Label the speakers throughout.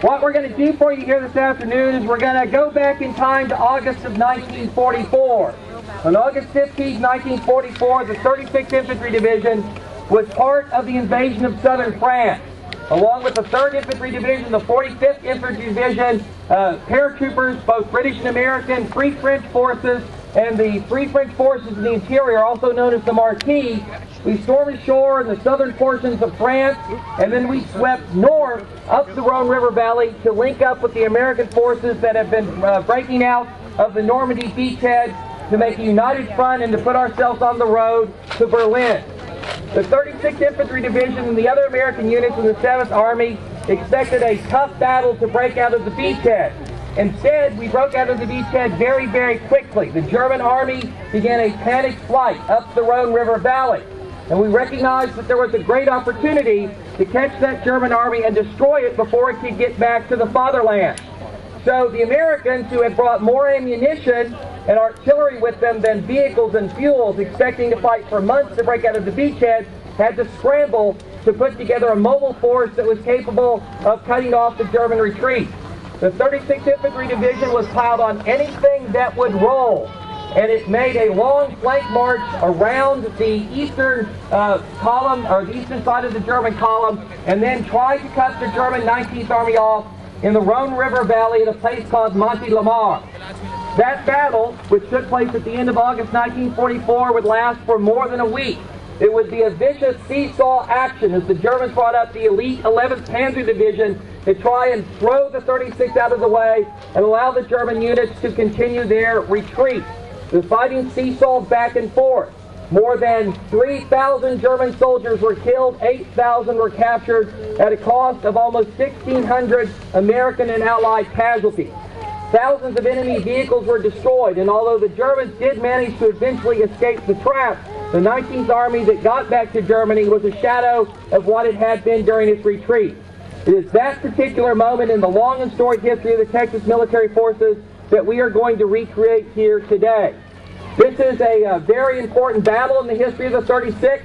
Speaker 1: What we're going to do for you here this afternoon is we're going to go back in time to August of 1944. On August 15, 1944, the 36th Infantry Division was part of the invasion of southern France. Along with the 3rd Infantry Division, the 45th Infantry Division, paratroopers, both British and American, Free French forces, and the Free French forces in the interior, also known as the Marquis. We stormed ashore in the southern portions of France, and then we swept north up the Rhone River Valley to link up with the American forces that have been breaking out of the Normandy beachhead to make a united front and to put ourselves on the road to Berlin. The 36th Infantry Division and the other American units in the 7th Army expected a tough battle to break out of the beachhead. Instead, we broke out of the beachhead very, very quickly. The German Army began a panicked flight up the Rhone River Valley. And we recognized that there was a great opportunity to catch that German Army and destroy it before it could get back to the fatherland. So the Americans, who had brought more ammunition and artillery with them than vehicles and fuels, expecting to fight for months to break out of the beachhead, had to scramble to put together a mobile force that was capable of cutting off the German retreat. The 36th Infantry Division was piled on anything that would roll, and it made a long flank march around the eastern column, or the eastern side of the German column, and then tried to cut the German 19th Army off in the Rhone River Valley at a place called Montelimar. That battle, which took place at the end of August 1944, would last for more than a week. It would be a vicious seesaw action as the Germans brought up the elite 11th Panzer Division to try and throw the 36th out of the way and allow the German units to continue their retreat. The fighting seesawed back and forth. More than 3,000 German soldiers were killed, 8,000 were captured at a cost of almost 1,600 American and Allied casualties. Thousands of enemy vehicles were destroyed, and although the Germans did manage to eventually escape the trap, the 19th Army that got back to Germany was a shadow of what it had been during its retreat. It is that particular moment in the long and storied history of the Texas Military Forces that we are going to recreate here today. This is a very important battle in the history of the 36th.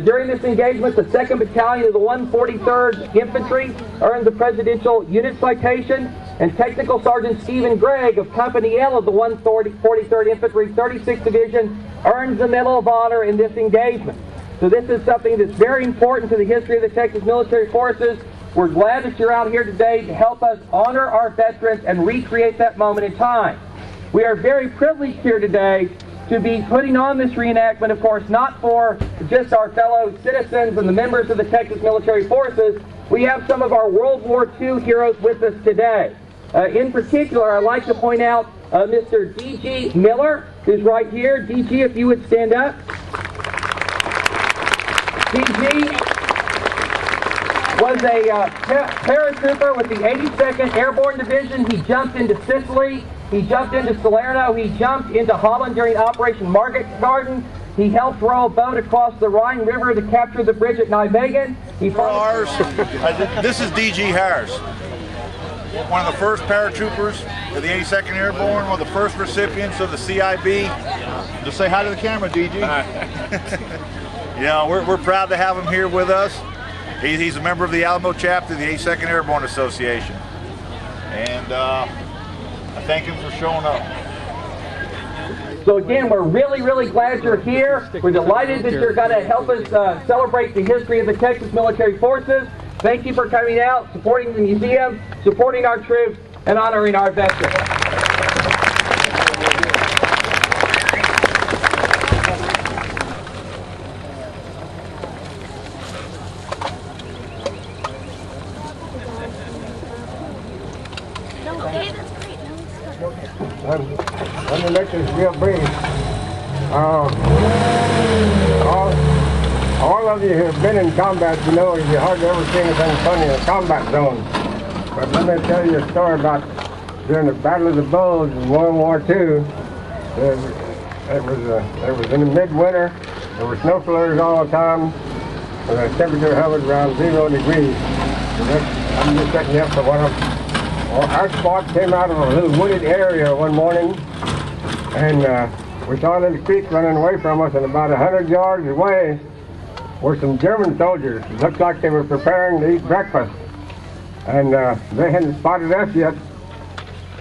Speaker 1: During this engagement, the 2nd Battalion of the 143rd Infantry earned the Presidential Unit Citation, and Technical Sergeant Stephen Gregg of Company L of the 143rd Infantry 36th Division earns the Medal of Honor in this engagement. So this is something that's very important to the history of the Texas Military Forces. We're glad that you're out here today to help us honor our veterans and recreate that moment in time. We are very privileged here today to be putting on this reenactment, of course, not for just our fellow citizens and the members of the Texas Military Forces. We have some of our World War II heroes with us today. In particular, I'd like to point out Mr. D.G. Miller, who's right here. D.G., if you would stand up. D.G. was a paratrooper with the 82nd Airborne Division. He jumped into Sicily. He jumped into Salerno. He jumped into Holland during Operation Market Garden. He helped row a boat across the Rhine River to capture the bridge at Nijmegen.
Speaker 2: This is D.G. Harris, one of the first paratroopers of the 82nd Airborne, one of the first recipients of the CIB. Just say hi to the camera, D.G. You know, we're proud to have him here with us. He's a member of the Alamo chapter of the 82nd Airborne Association. And I thank him for showing up.
Speaker 1: So again, we're really, really glad you're here. We're delighted that you're going to help us celebrate the history of the Texas Military Forces. Thank you for coming out, supporting the museum, supporting our troops, and honoring our veterans.
Speaker 3: Let me make this real brief. All of you who have been in combat, you know you hardly ever see anything funny in a combat zone. But let me tell you a story about during the Battle of the Bulge in World War II. It was in the midwinter. There were snow flurries all the time. And the temperature hovered around 0 degrees. I'm just setting you up for one of them. Well, our squad came out of a little wooded area one morning, and we saw a little creek running away from us, and about 100 yards away were some German soldiers. It looked like they were preparing to eat breakfast. and they hadn't spotted us yet.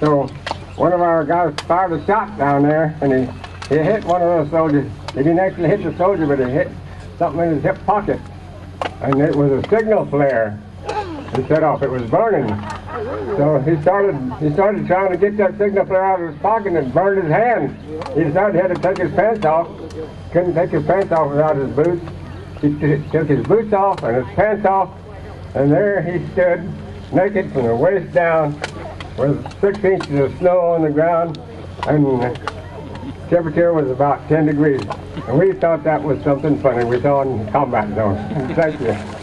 Speaker 3: So one of our guys fired a shot down there, and he hit one of those soldiers. He didn't actually hit the soldier, but he hit something in his hip pocket, and it was a signal flare. He set off. It was burning. So he started trying to get that signal flare out of his pocket, and it burned his hand. He decided he had to take his pants off. Couldn't take his pants off without his boots. He took his boots off and his pants off, and there he stood, naked from the waist down, with 6 inches of snow on the ground, and the temperature was about 10 degrees. And we thought that was something funny we saw in the combat zone. Thank you.